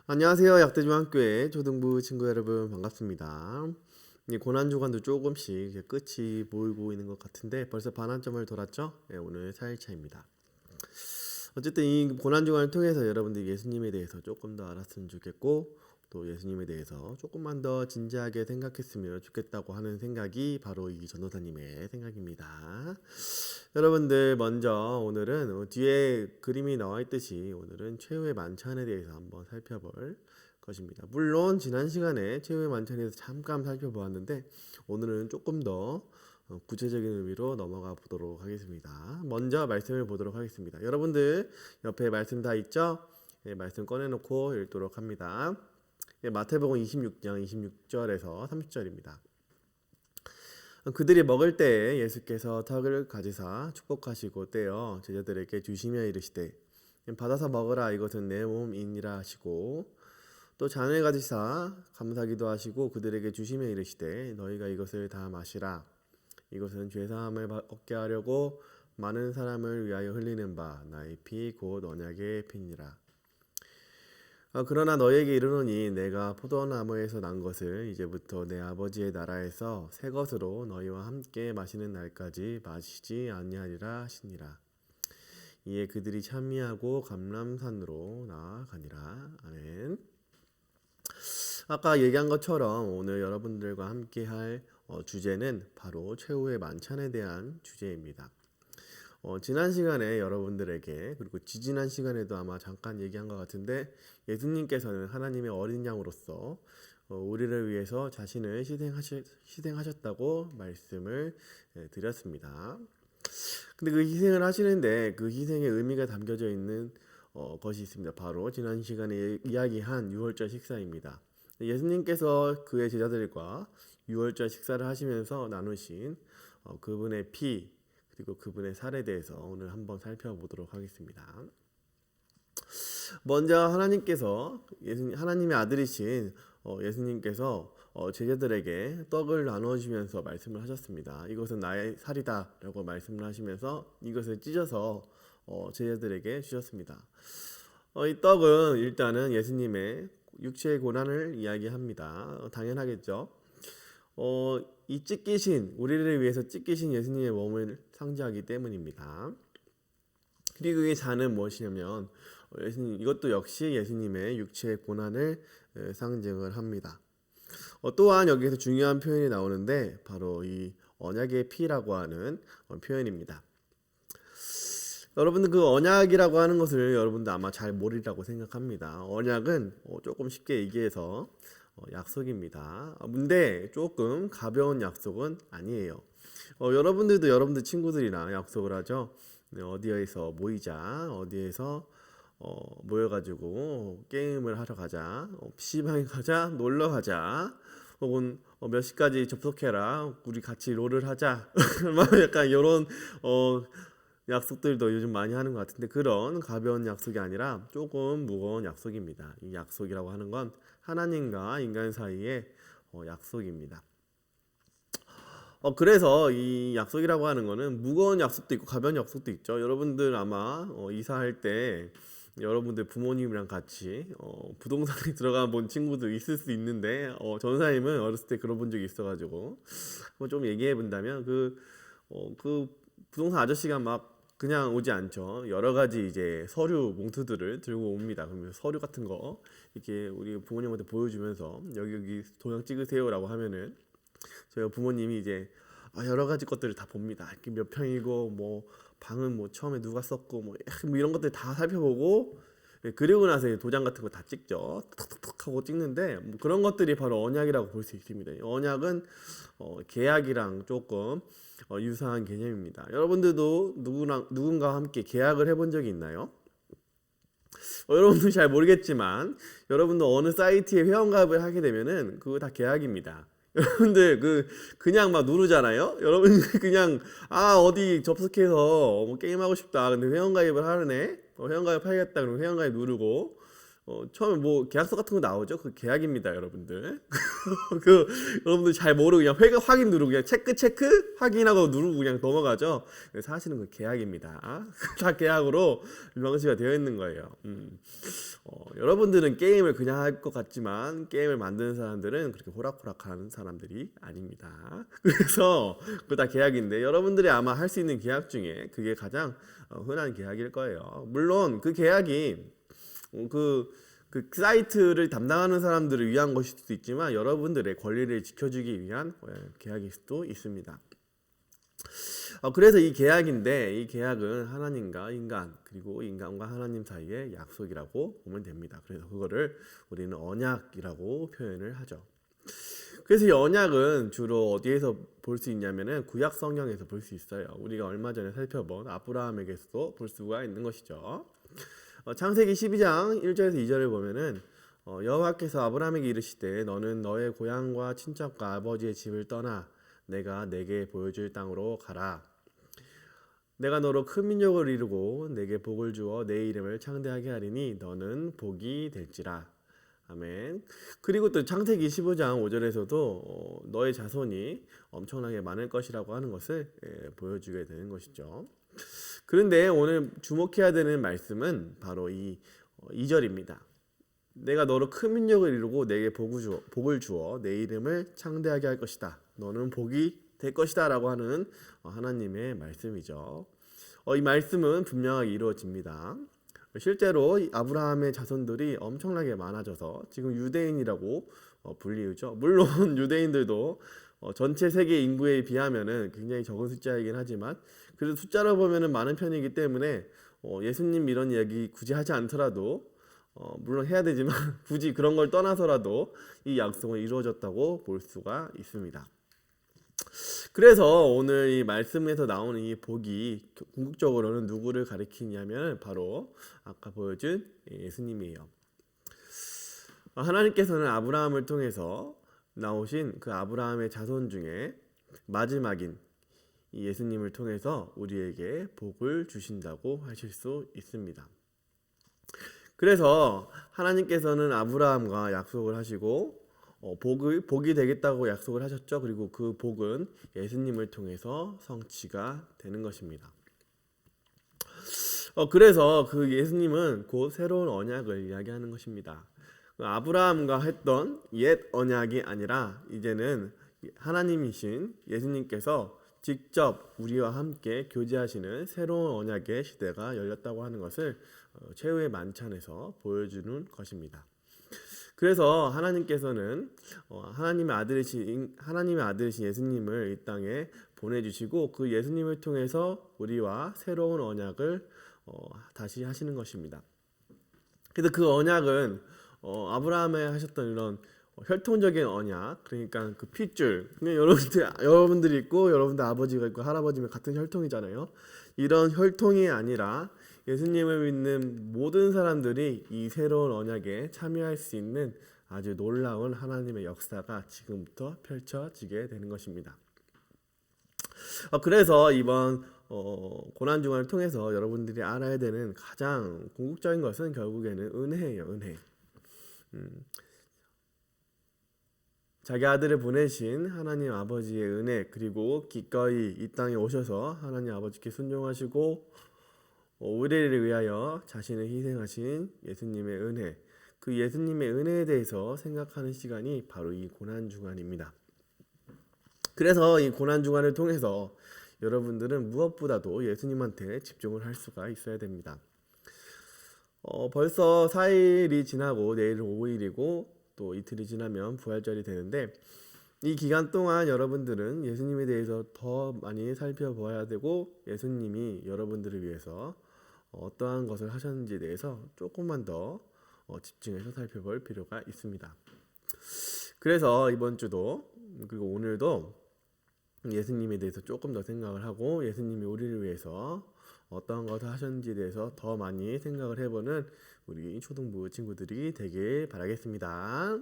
안녕하세요. 약대중학교의 초등부 친구 여러분 반갑습니다. 이 고난주간도 조금씩 이제 끝이 보이고 있는 것 같은데 벌써 반환점을 돌았죠? 네, 오늘 4일차입니다. 어쨌든 이 고난주간을 통해서 여러분들이 예수님에 대해서 조금 더 알았으면 좋겠고 또 예수님에 대해서 조금만 더 진지하게 생각했으면 좋겠다고 하는 생각이 바로 이 전도사님의 생각입니다. 여러분들 먼저 오늘은 뒤에 그림이 나와 있듯이 오늘은 최후의 만찬에 대해서 한번 살펴볼 것입니다. 물론 지난 시간에 최후의 만찬에 대해서 잠깐 살펴보았는데 오늘은 조금 더 구체적인 의미로 넘어가 보도록 하겠습니다. 먼저 말씀을 보도록 하겠습니다. 여러분들 옆에 말씀 다 있죠? 예, 말씀 꺼내놓고 읽도록 합니다. 예, 마태복음 26장 26절에서 30절입니다. 그들이 먹을 때에 예수께서 떡을 가지사 축복하시고 떼어 제자들에게 주시며 이르시되 받아서 먹으라 이것은 내 몸이니라 하시고 또 잔을 가지사 감사기도 하시고 그들에게 주시며 이르시되 너희가 이것을 다 마시라 이것은 죄사함을 얻게 하려고 많은 사람을 위하여 흘리는 바 나의 피 곧 언약의 피니라. 그러나 너에게 이르노니 내가 포도나무에서 난 것을 이제부터 내 아버지의 나라에서 새 것으로 너희와 함께 마시는 날까지 마시지 아니하리라 하시니라. 이에 그들이 찬미하고 감람산으로 나아가니라. 아멘. 아까 얘기한 것처럼 오늘 여러분들과 함께 할 주제는 바로 최후의 만찬에 대한 주제입니다. 지난 시간에 여러분들에게 그리고 지지난 시간에도 아마 잠깐 얘기한 것 같은데 예수님께서는 하나님의 어린 양으로서 우리를 위해서 자신을 희생하셨다고 말씀을 드렸습니다. 근데 그 희생을 하시는데 그 희생의 의미가 담겨져 있는 것이 있습니다. 바로 지난 시간에 이야기한 유월절 식사입니다. 예수님께서 그의 제자들과 유월절 식사를 하시면서 나누신 그분의 피 그리고 그분의 살에 대해서 오늘 한번 살펴보도록 하겠습니다. 먼저 하나님의 아들이신 예수님께서 제자들에게 떡을 나누어 주면서 말씀을 하셨습니다. 이것은 나의 살이다 라고 말씀을 하시면서 이것을 찢어서 제자들에게 주셨습니다. 이 떡은 일단은 예수님의 육체의 고난을 이야기합니다. 당연하겠죠. 이 우리를 위해서 찢기신 예수님의 몸을 상징하기 때문입니다. 그리고 이 잔은 무엇이냐면 이것도 역시 예수님의 육체의 고난을 상징을 합니다. 또한 여기에서 중요한 표현이 나오는데 바로 이 언약의 피라고 하는 표현입니다. 여러분들 그 언약이라고 하는 것을 여러분들 아마 잘 모르리라고 생각합니다. 언약은 조금 쉽게 얘기해서 약속입니다. 근데 조금 가벼운 약속은 아니에요. 여러분들도 여러분들 친구들이랑 약속을 하죠. 어디에서 모이자, 어디에서 모여가지고 게임을 하러 가자, PC방에 가자, 놀러 가자, 혹은 몇 시까지 접속해라, 우리 같이 롤을 하자. 약간 이런 약속들도 요즘 많이 하는 것 같은데 그런 가벼운 약속이 아니라 조금 무거운 약속입니다. 이 약속이라고 하는 건 하나님과 인간 사이의 약속입니다. 그래서 이 약속이라고 하는 거는 무거운 약속도 있고 가벼운 약속도 있죠. 여러분들 아마 이사할 때 여러분들 부모님이랑 같이 부동산에 들어가 본 친구도 있을 수 있는데 전사님은 어렸을 때 그런 본 적이 있어가지고 좀 얘기해 본다면 그 부동산 아저씨가 막 그냥 오지 않죠. 여러 가지 이제 서류 봉투들을 들고 옵니다. 그러면 서류 같은 거 이렇게 우리 부모님한테 보여주면서 여기 도장 찍으세요라고 하면은 저희 부모님이 이제 여러 가지 것들을 다 봅니다. 이렇게 몇 평이고 뭐 방은 뭐 처음에 누가 썼고 뭐 이런 것들 다 살펴보고 그리고 나서 도장 같은 거 다 찍죠. 탁탁탁 하고 찍는데 뭐 그런 것들이 바로 언약이라고 볼 수 있습니다. 언약은 계약이랑 조금 유사한 개념입니다. 여러분들도 누군가와 함께 계약을 해본 적이 있나요? 여러분도 잘 모르겠지만 여러분도 어느 사이트에 회원가입을 하게 되면은 그거 다 계약입니다. 여러분들 그냥 막 누르잖아요. 여러분 그냥 어디 접속해서 뭐 게임하고 싶다. 근데 회원가입을 하려네. 회원가입 하겠다. 그러면 회원가입 누르고 처음에 뭐 계약서 같은 거 나오죠. 그 계약입니다, 여러분들. 그 여러분들 잘 모르고 그냥 회계 확인 누르고 그냥 체크 확인하고 누르고 그냥 넘어가죠. 사실은 그 계약입니다. 다 계약으로 명시가 되어 있는 거예요. 여러분들은 게임을 그냥 할 것 같지만 게임을 만드는 사람들은 그렇게 호락호락한 사람들이 아닙니다. 그래서 그거 다 계약인데 여러분들이 아마 할 수 있는 계약 중에 그게 가장 흔한 계약일 거예요. 물론 그 계약이 그 사이트를 담당하는 사람들을 위한 것일 수도 있지만 여러분들의 권리를 지켜주기 위한 계약일 수도 있습니다. 그래서 이 계약인데 이 계약은 하나님과 인간 그리고 인간과 하나님 사이의 약속이라고 보면 됩니다. 그래서 그거를 우리는 언약이라고 표현을 하죠. 그래서 이 언약은 주로 어디에서 볼 수 있냐면은 구약 성경에서 볼 수 있어요. 우리가 얼마 전에 살펴본 아브라함에게서도 볼 수가 있는 것이죠. 창세기 12장 1절에서 2절을 보면은 여호와께서 아브라함에게 이르시되 너는 너의 고향과 친척과 아버지의 집을 떠나 내가 내게 보여줄 땅으로 가라. 내가 너로 큰 민족을 이루고 내게 복을 주어 내 이름을 창대하게 하리니 너는 복이 될지라. 아멘. 그리고 또 창세기 15장 5절에서도 너의 자손이 엄청나게 많을 것이라고 하는 것을 보여주게 되는 것이죠. 그런데 오늘 주목해야 되는 말씀은 바로 이 2절입니다. 내가 너로 큰 민족을 이루고 내게 복을 주어 내 이름을 창대하게 할 것이다. 너는 복이 될 것이다 라고 하는 하나님의 말씀이죠. 이 말씀은 분명하게 이루어집니다. 실제로 아브라함의 자손들이 엄청나게 많아져서 지금 유대인이라고 불리우죠. 물론 유대인들도 전체 세계 인구에 비하면은 굉장히 적은 숫자이긴 하지만 그래도 숫자로 보면은 많은 편이기 때문에 예수님 이런 이야기 굳이 하지 않더라도 물론 해야 되지만 굳이 그런 걸 떠나서라도 이 약속은 이루어졌다고 볼 수가 있습니다. 그래서 오늘 이 말씀에서 나오는 이 복이 궁극적으로는 누구를 가리키냐면 바로 아까 보여준 예수님이에요. 하나님께서는 아브라함을 통해서 나오신 그 아브라함의 자손 중에 마지막인 이 예수님을 통해서 우리에게 복을 주신다고 하실 수 있습니다. 그래서 하나님께서는 아브라함과 약속을 하시고 복이 되겠다고 약속을 하셨죠. 그리고 그 복은 예수님을 통해서 성취가 되는 것입니다. 그래서 그 예수님은 곧 새로운 언약을 이야기하는 것입니다. 아브라함과 했던 옛 언약이 아니라 이제는 하나님이신 예수님께서 직접 우리와 함께 교제하시는 새로운 언약의 시대가 열렸다고 하는 것을 최후의 만찬에서 보여주는 것입니다. 그래서 하나님께서는 하나님의 아들이신 예수님을 이 땅에 보내주시고 그 예수님을 통해서 우리와 새로운 언약을 다시 하시는 것입니다. 그래서 그 언약은 아브라함에 하셨던 이런 혈통적인 언약, 그러니까 그 핏줄, 여러분들이 있고 여러분들 아버지가 있고 할아버지면 같은 혈통이잖아요. 이런 혈통이 아니라 예수님을 믿는 모든 사람들이 이 새로운 언약에 참여할 수 있는 아주 놀라운 하나님의 역사가 지금부터 펼쳐지게 되는 것입니다. 그래서 이번 고난주간을 통해서 여러분들이 알아야 되는 가장 궁극적인 것은 결국에는 은혜예요. 은혜. 자기 아들을 보내신 하나님 아버지의 은혜, 그리고 기꺼이 이 땅에 오셔서 하나님 아버지께 순종하시고 우리를 위하여 자신을 희생하신 예수님의 은혜, 그 예수님의 은혜에 대해서 생각하는 시간이 바로 이 고난주간입니다. 그래서 이 고난주간을 통해서 여러분들은 무엇보다도 예수님한테 집중을 할 수가 있어야 됩니다. 벌써 4일이 지나고 내일은 5일이고 또 이틀이 지나면 부활절이 되는데 이 기간 동안 여러분들은 예수님에 대해서 더 많이 살펴보아야 되고 예수님이 여러분들을 위해서 어떠한 것을 하셨는지에 대해서 조금만 더 집중해서 살펴볼 필요가 있습니다. 그래서 이번 주도 그리고 오늘도 예수님에 대해서 조금 더 생각을 하고 예수님이 우리를 위해서 어떠한 것을 하셨는지에 대해서 더 많이 생각을 해보는 우리 초등부 친구들이 되길 바라겠습니다.